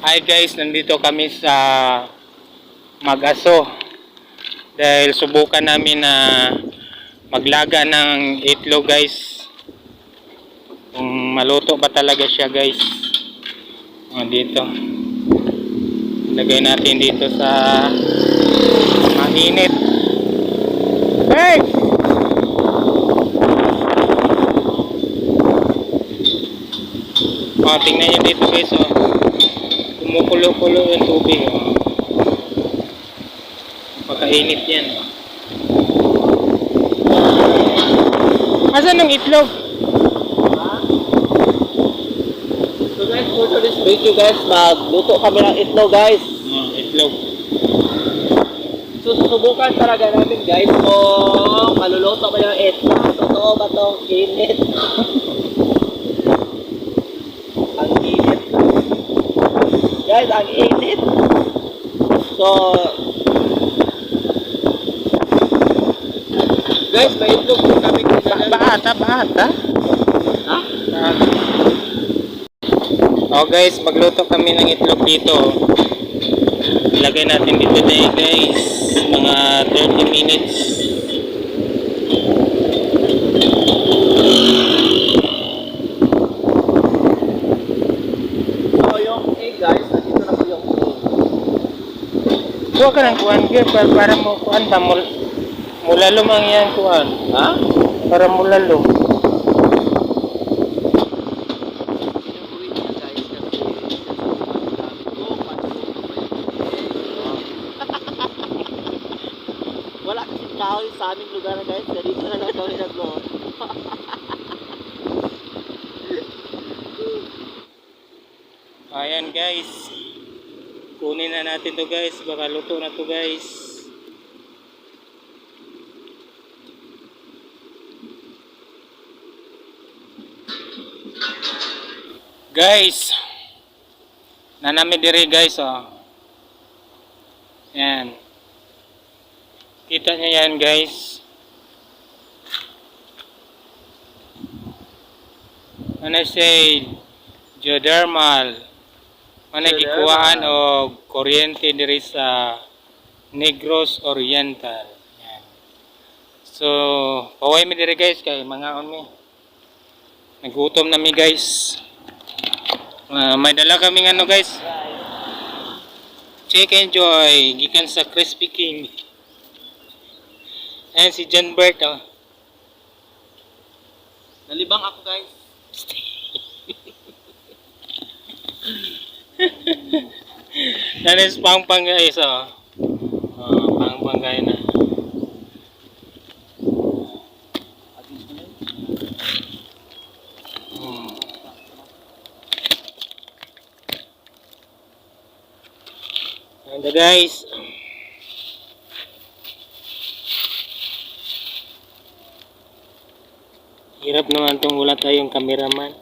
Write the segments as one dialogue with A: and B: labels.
A: Hi guys, nandito kami sa Mag-aso dahil subukan namin na maglaga ng itlog guys, kung maluto ba talaga siya guys. Dito lagay natin dito sa mainit. Hey! Tingnan nyo dito guys, kumukulo-kulo yung tubig. Pagkainit yan. Asan ang itlog?
B: So guys, for today's video guys, magluto kami ng itlog guys.
A: Itlog.
B: So susubukan talaga namin guys kung maluluto ba yung itlog. Totoo ba itong init? Ang init. Guys, ang init. So guys, may itlog po kami kinala.
A: Bahata.
B: Ha?
A: Guys, magluto kami ng itlog dito. Ilagay natin dito na guys, mga 30 minutes.
B: So yung egg guys, nandito na po yung egg.
A: Kuha ka ng kuhan para mo kuhan ba mulalo mang yan kuhan.
B: Ha?
A: Para mulalo.
B: Wala kasi kahoy sa aming lugar guys, kaya dito na lang kami nagluto.
A: Ayan guys, kunin na natin to guys, baka luto na to guys. Guys, nanami diri guys, yan, kita nyo yan guys. Ano say geothermal, ano gikuhaan o kuryente diri sa Negros Oriental. Yan. So paway mi diri guys kay mga mi nagutom na mi guys. May dala kaming ano guys, Chicken Joy gikan sa Crispy King. Ayan si John Bert,
B: Nalibang ako guys.
A: Nanis pang guys, pang guys na. Anda guys. Hirap naman itong wala tayong cameraman.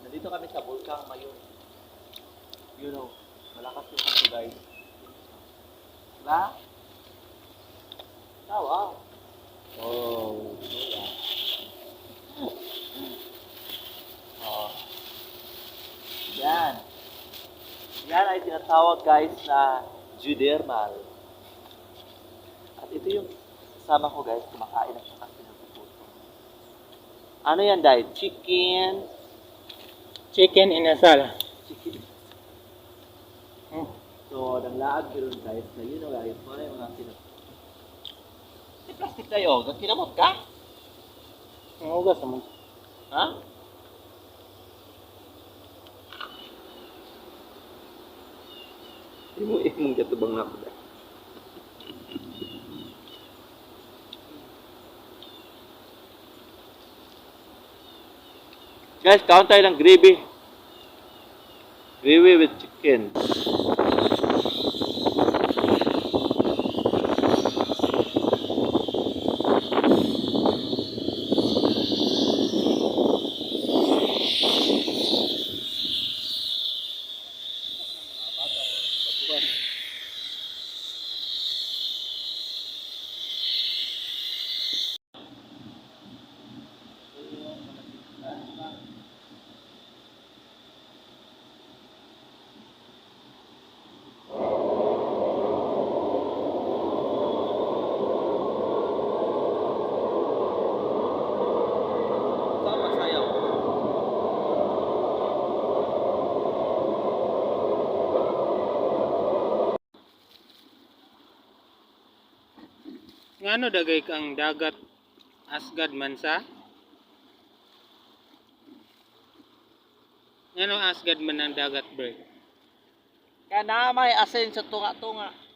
B: Nandito kami sa Bulkang Mayon. You know, malakas yung ito guys. Diba? Oh, wow. Oh, yeah. Oh. Yan. Yan ay tinatawag guys na geothermal. At ito yung kasama ko guys, kumakain at saka sinusuputo. Ano yan dahil? Chicken
A: Inasal.
B: chicken. So, naglaag ko rin guys na yun o guys, mga sinap. May plastic tayo, kinamot ka?
A: Ang ugas naman.
B: Ha? Imong katubang na ako dahil. Guys, kaon tayo ng gravy. Gravy with chicken. boss. Saan magsayaw?
A: Ngano dagay kang dagat Asgard Mansa? Ngano Asgard man ang dagat, bro?
B: Kaya na may asin sa tunga-tunga.